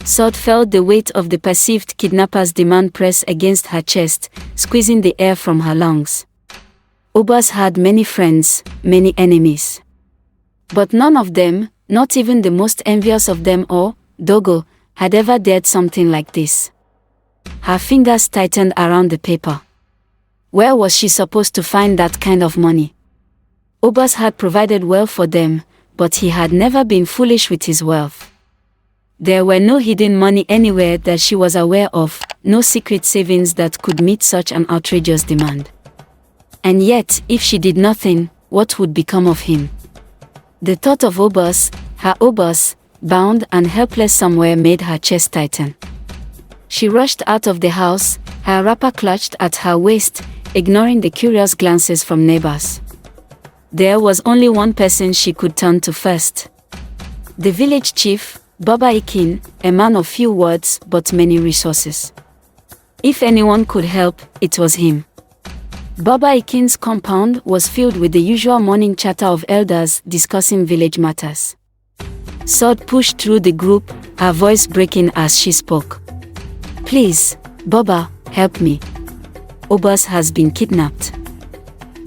Sod felt the weight of the perceived kidnapper's demand press against her chest, squeezing the air from her lungs. Obus had many friends, many enemies. But none of them, not even the most envious of them all, Dogo, had ever dared something like this. Her fingers tightened around the paper. Where was she supposed to find that kind of money? Obus had provided well for them, but he had never been foolish with his wealth. There were no hidden money anywhere that she was aware of, no secret savings that could meet such an outrageous demand. And yet, if she did nothing, what would become of him? The thought of Obus, her Obus, bound and helpless somewhere made her chest tighten. She rushed out of the house, her wrapper clutched at her waist, ignoring the curious glances from neighbors. There was only one person she could turn to first. The village chief, Baba Ikin, a man of few words but many resources. If anyone could help, it was him. Baba Ikin's compound was filled with the usual morning chatter of elders discussing village matters. Sod pushed through the group, her voice breaking as she spoke. "Please, Baba, help me. Obus has been kidnapped.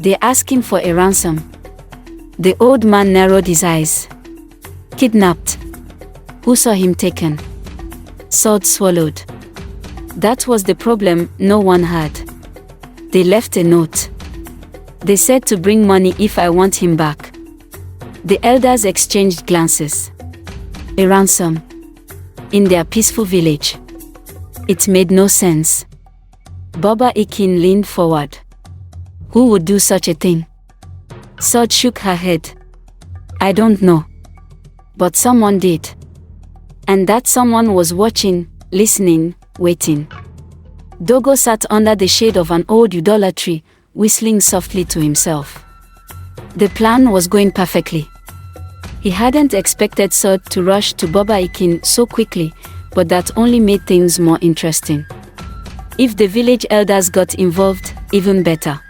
They're asking for a ransom." The old man narrowed his eyes. "Kidnapped? Who saw him taken?" Sod swallowed. That was the problem no one had. They left a note. They said to bring money if I want him back. The elders exchanged glances. A ransom. In their peaceful village. It made no sense. Baba Ikin leaned forward. Who would do such a thing? Sod shook her head. I don't know. But someone did. And that someone was watching, listening, waiting. Dogo sat under the shade of an old udala tree, whistling softly to himself. The plan was going perfectly. He hadn't expected Sod to rush to Baba Ikin so quickly, but that only made things more interesting. If the village elders got involved, even better.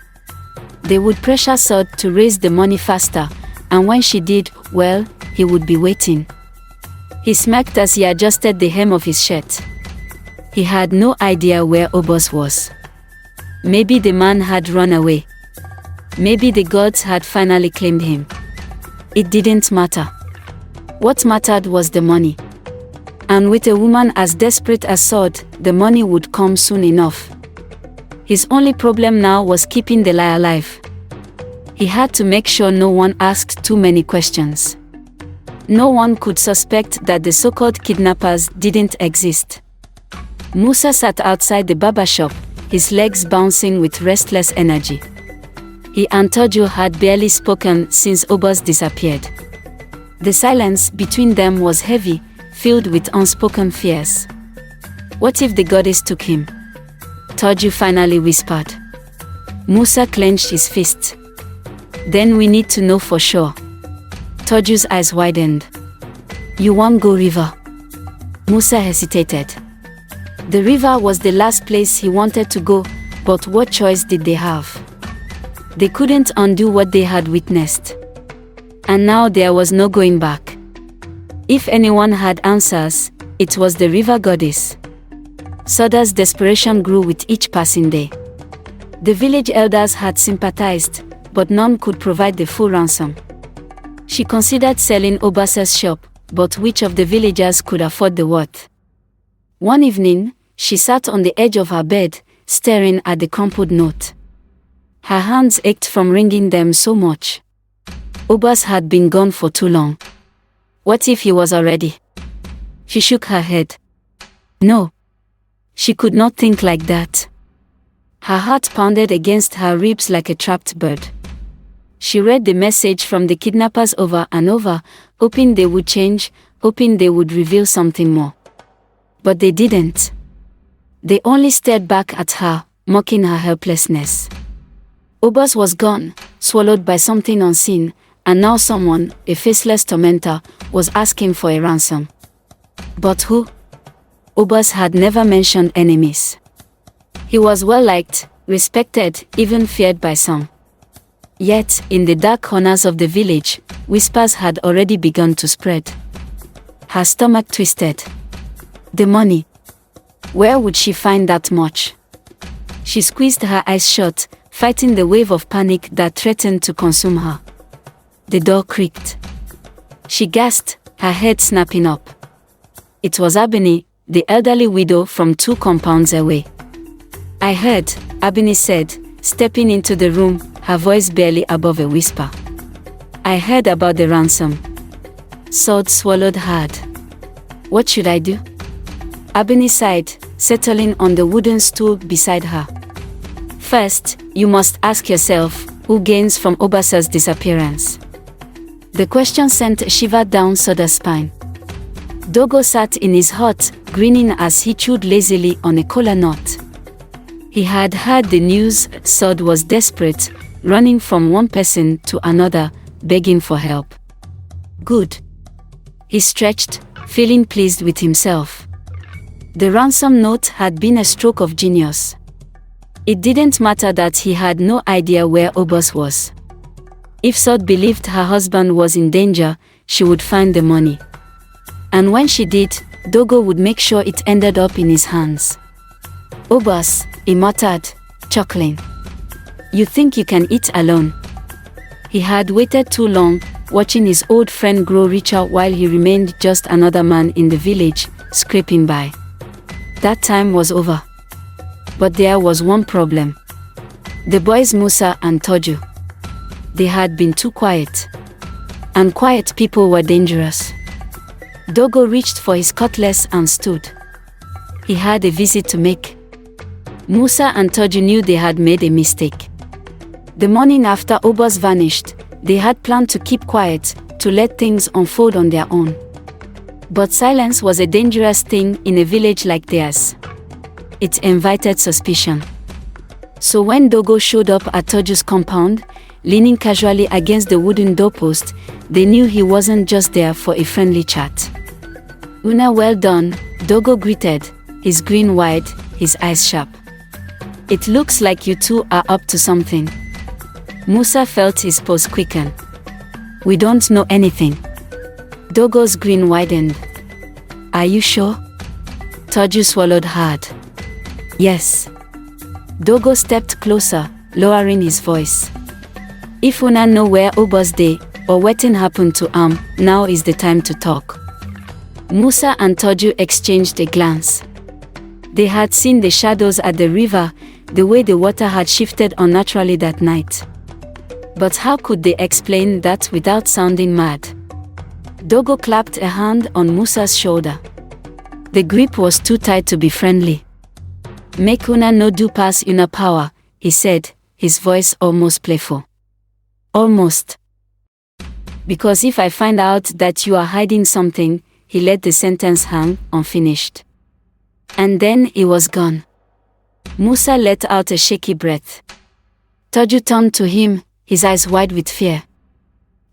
They would pressure Sod to raise the money faster, and when she did, well, he would be waiting. He smirked as he adjusted the hem of his shirt. He had no idea where Obus was. Maybe the man had run away. Maybe the gods had finally claimed him. It didn't matter. What mattered was the money. And with a woman as desperate as Sod, the money would come soon enough. His only problem now was keeping the lie alive. He had to make sure no one asked too many questions. No one could suspect that the so-called kidnappers didn't exist. Musa sat outside the barbershop, his legs bouncing with restless energy. He and Taju had barely spoken since Obus disappeared. The silence between them was heavy, filled with unspoken fears. What if the goddess took him? Taju finally whispered. Musa clenched his fist. Then we need to know for sure. Taju's eyes widened. You won't go river? Musa hesitated. The river was the last place he wanted to go, but what choice did they have? They couldn't undo what they had witnessed. And now there was no going back. If anyone had answers, it was the river goddess. Soda's desperation grew with each passing day. The village elders had sympathized, but none could provide the full ransom. She considered selling Obus's shop, but which of the villagers could afford the worth? One evening, she sat on the edge of her bed, staring at the crumpled note. Her hands ached from wringing them so much. Obus had been gone for too long. What if he was already? She shook her head. No. She could not think like that. Her heart pounded against her ribs like a trapped bird. She read the message from the kidnappers over and over, hoping they would change, hoping they would reveal something more. But they didn't. They only stared back at her, mocking her helplessness. Obus was gone, swallowed by something unseen, and now someone, a faceless tormentor, was asking for a ransom. But who? Obus had never mentioned enemies. He was well liked, respected, even feared by some. Yet, in the dark corners of the village, whispers had already begun to spread. Her stomach twisted. The money. Where would she find that much? She squeezed her eyes shut, fighting the wave of panic that threatened to consume her. The door creaked. She gasped, her head snapping up. It was Abini, the elderly widow from 2 compounds away. "I heard," Abini said, stepping into the room, her voice barely above a whisper. "I heard about the ransom." Sod swallowed hard. "What should I do?" Abini sighed, settling on the wooden stool beside her. "First, you must ask yourself, who gains from Obus's disappearance?" The question sent a shiver down Sod's spine. Dogo sat in his hut, grinning as he chewed lazily on a kola nut. He had heard the news. Sod was desperate, running from one person to another, begging for help. Good. He stretched, feeling pleased with himself. The ransom note had been a stroke of genius. It didn't matter that he had no idea where Obus was. If Sod believed her husband was in danger, she would find the money. And when she did, Dogo would make sure it ended up in his hands. "Obus," he muttered, chuckling. "You think you can eat alone?" He had waited too long, watching his old friend grow richer while he remained just another man in the village, scraping by. That time was over. But there was one problem. The boys Musa and Taju. They had been too quiet. And quiet people were dangerous. Dogo reached for his cutlass and stood. He had a visit to make. Musa and Taju knew they had made a mistake. The morning after Obus vanished, they had planned to keep quiet, to let things unfold on their own. But silence was a dangerous thing in a village like theirs. It invited suspicion. So when Dogo showed up at Taju's compound, leaning casually against the wooden doorpost, they knew he wasn't just there for a friendly chat. "Una, well done," Dogo greeted, his grin wide, his eyes sharp. "It looks like you two are up to something." Musa felt his pulse quicken. "We don't know anything." Dogo's grin widened. "Are you sure?" Taju swallowed hard. "Yes." Dogo stepped closer, lowering his voice. "If una know where Obus dey, or wetin happened to am, now is the time to talk." Musa and Taju exchanged a glance. They had seen the shadows at the river, the way the water had shifted unnaturally that night. But how could they explain that without sounding mad? Dogo clapped a hand on Musa's shoulder. The grip was too tight to be friendly. "Make una no do pass una power," he said, his voice almost playful. "Almost. Because if I find out that you are hiding something," he let the sentence hang unfinished. And then he was gone. Musa let out a shaky breath. Taju turned to him, his eyes wide with fear.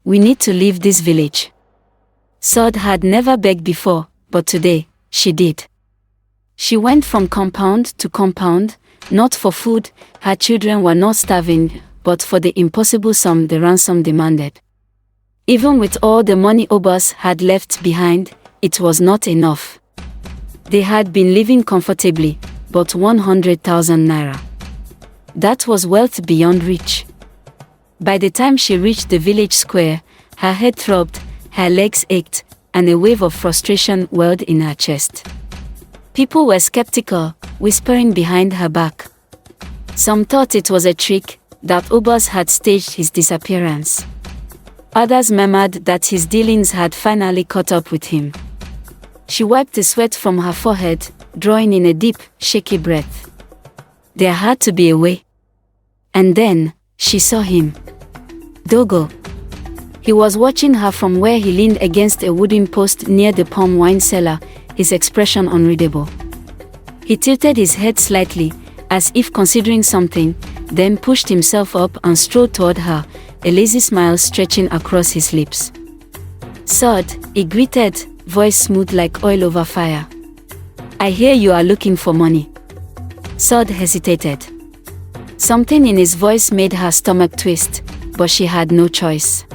"We need to leave this village." Sod had never begged before, but today, she did. She went from compound to compound, not for food, her children were not starving, but for the impossible sum the ransom demanded. Even with all the money Obus had left behind, it was not enough. They had been living comfortably, but 100,000 naira. That was wealth beyond reach. By the time she reached the village square, her head throbbed, her legs ached, and a wave of frustration welled in her chest. People were skeptical, whispering behind her back. Some thought it was a trick, that Obus had staged his disappearance. Others murmured that his dealings had finally caught up with him. She wiped the sweat from her forehead, drawing in a deep, shaky breath. There had to be a way. And then, she saw him. Dogo. He was watching her from where he leaned against a wooden post near the palm wine cellar, his expression unreadable. He tilted his head slightly, as if considering something, then pushed himself up and strode toward her, a lazy smile stretching across his lips. "Sod," he greeted, voice smooth like oil over fire. "I hear you are looking for money." Sod hesitated. Something in his voice made her stomach twist, but she had no choice.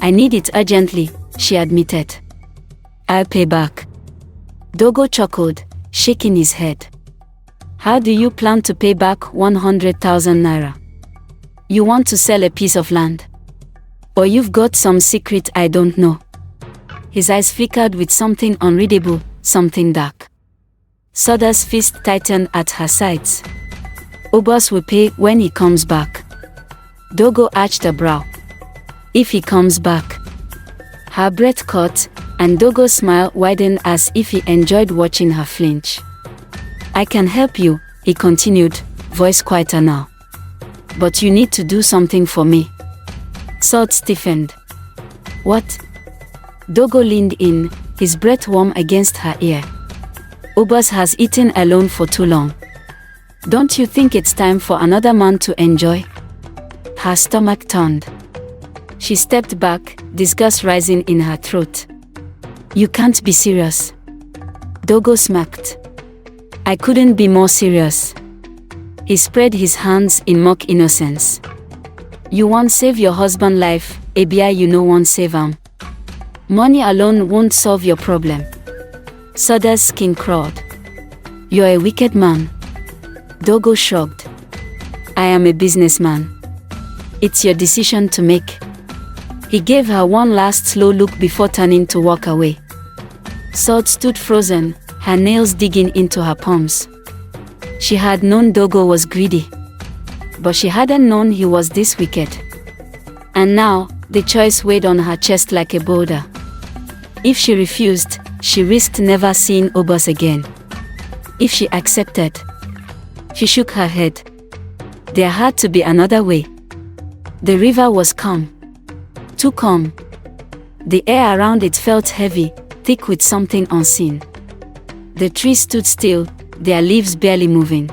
"I need it urgently," she admitted. "I'll pay back." Dogo chuckled, shaking his head. How do you plan to pay back 100,000 naira? You want to sell a piece of land? Or you've got some secret I don't know? His eyes flickered with something unreadable, something dark. Soda's fist tightened at her sides. Obus will pay when he comes back. Dogo arched a brow. If he comes back. Her breath caught, and Dogo's smile widened as if he enjoyed watching her flinch. I can help you, he continued, voice quieter now. But you need to do something for me. Sod stiffened. What? Dogo leaned in, his breath warm against her ear. Obus has eaten alone for too long. Don't you think it's time for another man to enjoy? Her stomach turned. She stepped back, disgust rising in her throat. You can't be serious. Dogo smirked. I couldn't be more serious. He spread his hands in mock innocence. You won't save your husband's life, Ebia you no won't save him. Money alone won't solve your problem. Soda's skin crawled. You're a wicked man. Dogo shrugged. I am a businessman. It's your decision to make. He gave her one last slow look before turning to walk away. Sod stood frozen, her nails digging into her palms. She had known Dogo was greedy, but she hadn't known he was this wicked. And now, the choice weighed on her chest like a boulder. If she refused, she risked never seeing Obus again. If she accepted, she shook her head. There had to be another way. The river was calm. Too calm. The air around it felt heavy, thick with something unseen. The trees stood still, their leaves barely moving.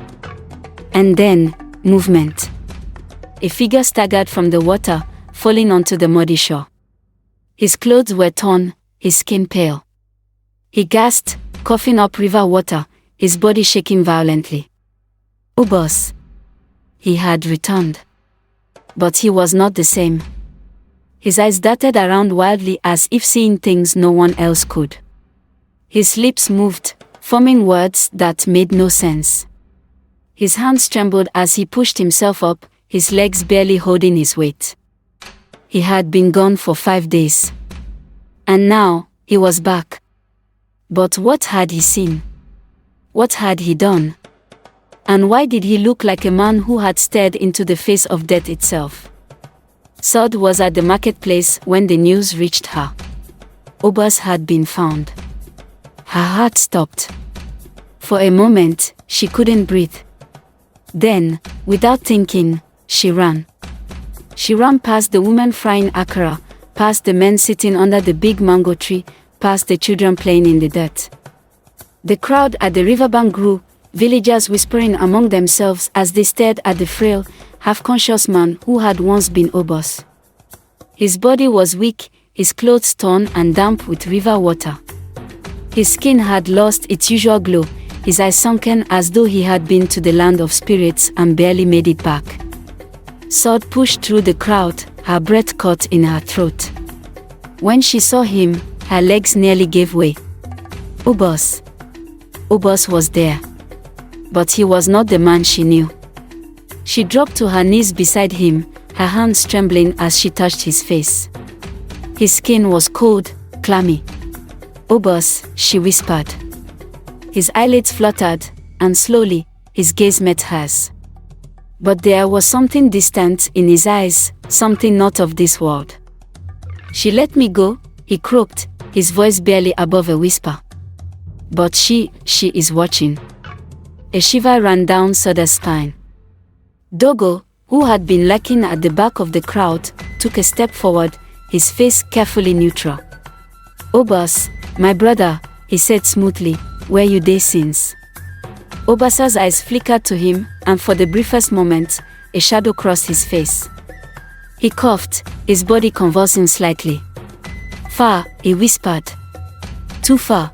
And then, movement. A figure staggered from the water, falling onto the muddy shore. His clothes were torn, his skin pale. He gasped, coughing up river water, his body shaking violently. Obus. He had returned. But he was not the same. His eyes darted around wildly as if seeing things no one else could. His lips moved, forming words that made no sense. His hands trembled as he pushed himself up, his legs barely holding his weight. He had been gone for 5 days. And now, he was back. But what had he seen? What had he done? And why did he look like a man who had stared into the face of death itself? Sod was at the marketplace when the news reached her. Obus had been found. Her heart stopped. For a moment, she couldn't breathe. Then, without thinking, she ran. She ran past the woman frying akara, past the men sitting under the big mango tree, past the children playing in the dirt. The crowd at the riverbank grew, villagers whispering among themselves as they stared at the frail, half-conscious man who had once been Obus. His body was weak, his clothes torn and damp with river water. His skin had lost its usual glow, his eyes sunken as though he had been to the land of spirits and barely made it back. Sod pushed through the crowd, her breath caught in her throat. When she saw him, her legs nearly gave way. Obus. Obus was there. But he was not the man she knew. She dropped to her knees beside him, her hands trembling as she touched his face. His skin was cold, clammy. Obus, she whispered. His eyelids fluttered, and slowly, his gaze met hers. But there was something distant in his eyes, something not of this world. She let me go, he croaked, his voice barely above a whisper. But she is watching. A shiver ran down Soda's spine. Dogo, who had been lurking at the back of the crowd, took a step forward, his face carefully neutral. Obus, my brother, he said smoothly, were you there since? Obus's eyes flickered to him, and for the briefest moment, a shadow crossed his face. He coughed, his body convulsing slightly. Far, he whispered. Too far.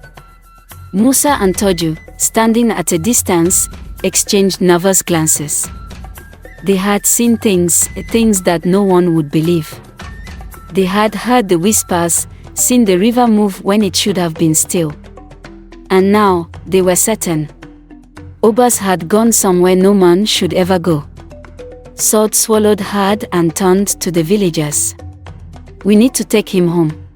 Musa and Taju, standing at a distance, exchanged nervous glances. They had seen things that no one would believe. They had heard the whispers, seen the river move when it should have been still. And now, they were certain. Obus had gone somewhere no man should ever go. Sod swallowed hard and turned to the villagers. We need to take him home.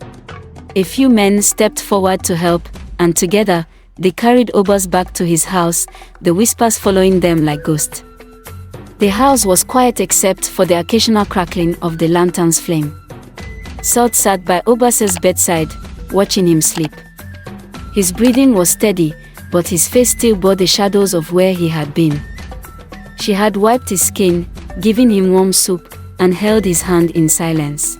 A few men stepped forward to help, and together, they carried Obus back to his house, the whispers following them like ghosts. The house was quiet except for the occasional crackling of the lantern's flame. Sod sat by Obus's bedside, watching him sleep. His breathing was steady, but his face still bore the shadows of where he had been. She had wiped his skin, given him warm soup, and held his hand in silence.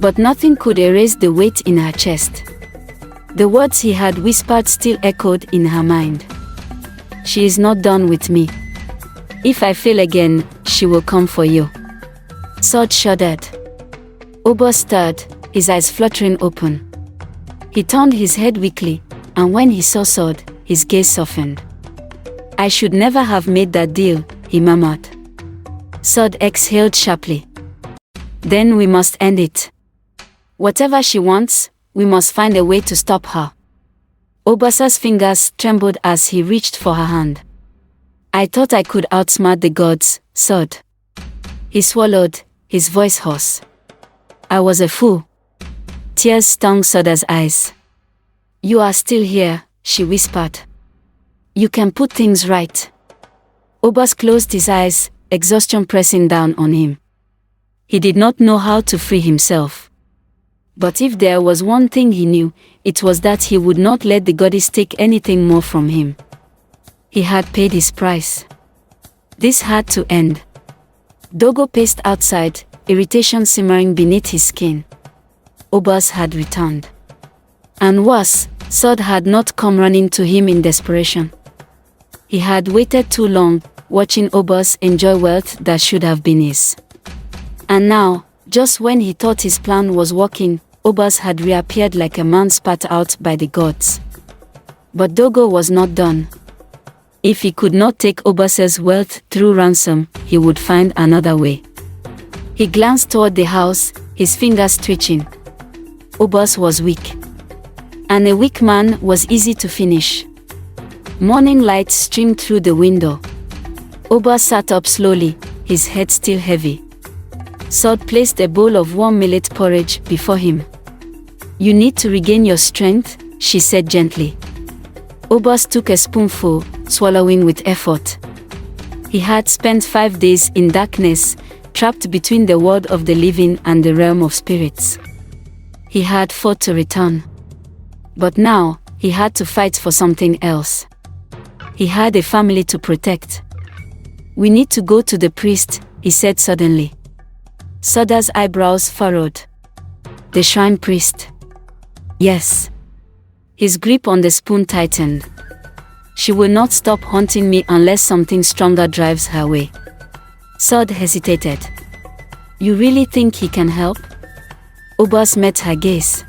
But nothing could erase the weight in her chest. The words he had whispered still echoed in her mind. She is not done with me. If I fail again, she will come for you. Sod shuddered. Obus stirred, his eyes fluttering open. He turned his head weakly, and when he saw Sod, his gaze softened. I should never have made that deal, he murmured. Sod exhaled sharply. Then we must end it. Whatever she wants, we must find a way to stop her. Obus's fingers trembled as he reached for her hand. I thought I could outsmart the gods, Sod. He swallowed, his voice hoarse. I was a fool. Tears stung Sod's eyes. You are still here, she whispered. You can put things right. Obus closed his eyes, exhaustion pressing down on him. He did not know how to free himself. But if there was one thing he knew, it was that he would not let the goddess take anything more from him. He had paid his price. This had to end. Dogo paced outside, irritation simmering beneath his skin. Obus had returned. And worse, Sod had not come running to him in desperation. He had waited too long, watching Obus enjoy wealth that should have been his. And now, just when he thought his plan was working, Obus had reappeared like a man spat out by the gods. But Dogo was not done. If he could not take Obus's wealth through ransom, he would find another way. He glanced toward the house, his fingers twitching. Obus was weak. And a weak man was easy to finish. Morning light streamed through the window. Obus sat up slowly, his head still heavy. Sod placed a bowl of warm millet porridge before him. You need to regain your strength, she said gently. Obus took a spoonful, swallowing with effort. He had spent 5 days in darkness, trapped between the world of the living and the realm of spirits. He had fought to return. But now, he had to fight for something else. He had a family to protect. We need to go to the priest, he said suddenly. Sod's eyebrows furrowed. The shrine priest. Yes. His grip on the spoon tightened. She will not stop haunting me unless something stronger drives her way. Sod hesitated. You really think he can help? Obus met her gaze.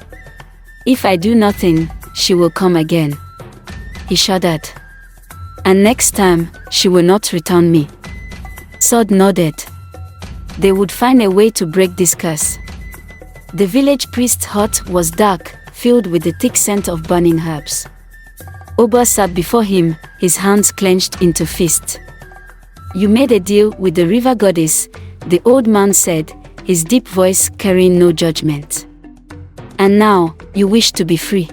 If I do nothing, she will come again. He shuddered. And next time, she will not return me. Sod nodded. They would find a way to break this curse. The village priest's hut was dark, filled with the thick scent of burning herbs. Obus sat before him, his hands clenched into fists. You made a deal with the river goddess, the old man said, his deep voice carrying no judgment. And now, you wish to be free.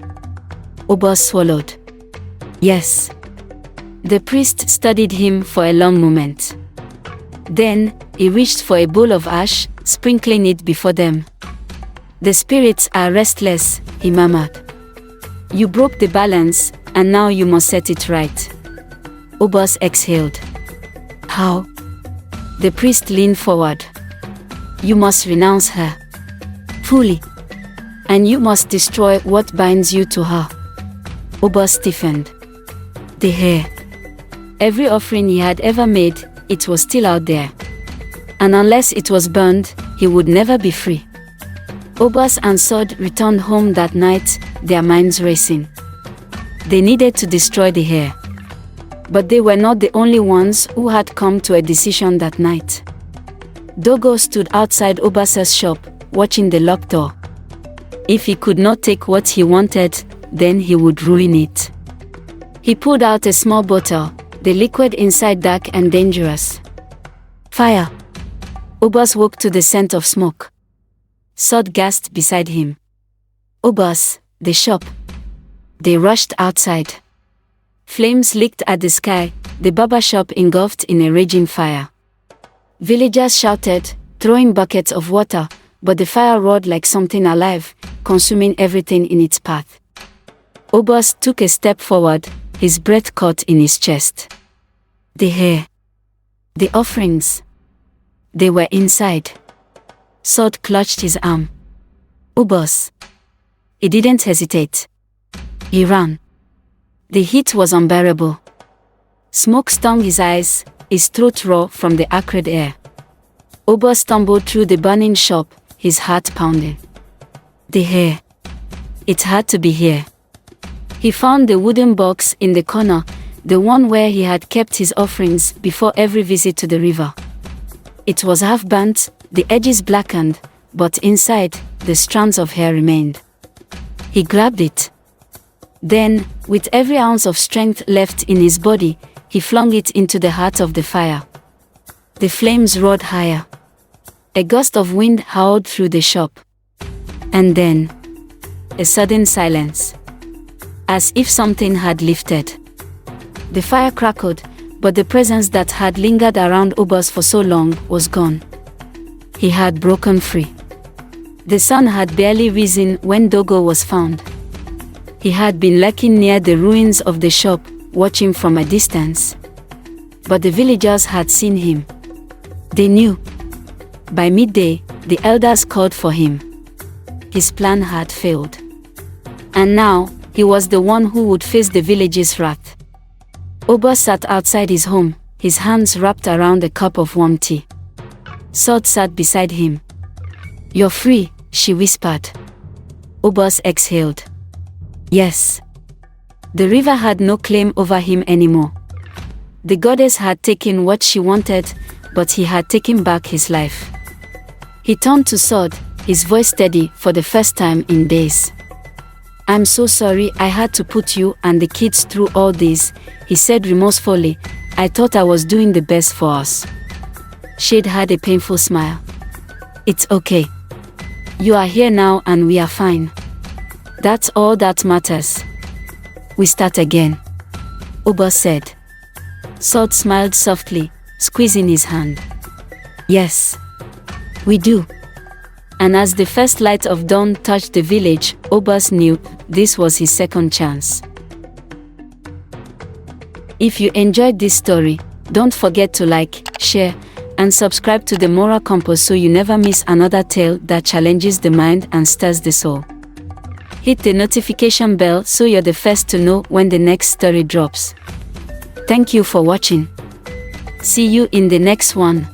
Obus swallowed. Yes. The priest studied him for a long moment. Then, he reached for a bowl of ash, sprinkling it before them. The spirits are restless, he murmured. You broke the balance, and now you must set it right. Obus exhaled. How? The priest leaned forward. You must renounce her. Fully. And you must destroy what binds you to her. Obus stiffened. The hair. Every offering he had ever made, it was still out there. And unless it was burned, he would never be free. Obus and Sod returned home that night, their minds racing. They needed to destroy the hair. But they were not the only ones who had come to a decision that night. Dogo stood outside Obus's shop, watching the locked door. If he could not take what he wanted, then he would ruin it. He pulled out a small bottle, the liquid inside dark and dangerous. Fire! Obus woke to the scent of smoke. Sod gasped beside him. Obus, the shop. They rushed outside. Flames licked at the sky, the barbershop engulfed in a raging fire. Villagers shouted, throwing buckets of water, but the fire roared like something alive, consuming everything in its path. Obus took a step forward, his breath caught in his chest. The hair. The offerings. They were inside. Sod clutched his arm. Obus. He didn't hesitate. He ran. The heat was unbearable. Smoke stung his eyes, his throat raw from the acrid air. Obus stumbled through the burning shop, his heart pounding. The hair. It had to be here. He found the wooden box in the corner, the one where he had kept his offerings before every visit to the river. It was half burnt, the edges blackened, but inside, the strands of hair remained. He grabbed it. Then, with every ounce of strength left in his body, he flung it into the heart of the fire. The flames roared higher. A gust of wind howled through the shop. And then, a sudden silence. As if something had lifted. The fire crackled, but the presence that had lingered around Obus for so long was gone. He had broken free. The sun had barely risen when Dogo was found. He had been lurking near the ruins of the shop, watching from a distance. But the villagers had seen him. They knew. By midday, the elders called for him. His plan had failed. And now, he was the one who would face the village's wrath. Obus sat outside his home, his hands wrapped around a cup of warm tea. Sod sat beside him. "You're free," she whispered. Obus exhaled. Yes. The river had no claim over him anymore. The goddess had taken what she wanted, but he had taken back his life. He turned to Sod, his voice steady for the first time in days. "I'm so sorry I had to put you and the kids through all this," he said remorsefully. "I thought I was doing the best for us." Shade had a painful smile. "It's okay. You are here now and we are fine. That's all that matters. We start again," Obus said. Sod smiled softly, squeezing his hand. "Yes. We do." And as the first light of dawn touched the village, Obus knew this was his second chance. If you enjoyed this story, don't forget to like, share, and subscribe to the Moral Compass so you never miss another tale that challenges the mind and stirs the soul. Hit the notification bell so you're the first to know when the next story drops. Thank you for watching. See you in the next one.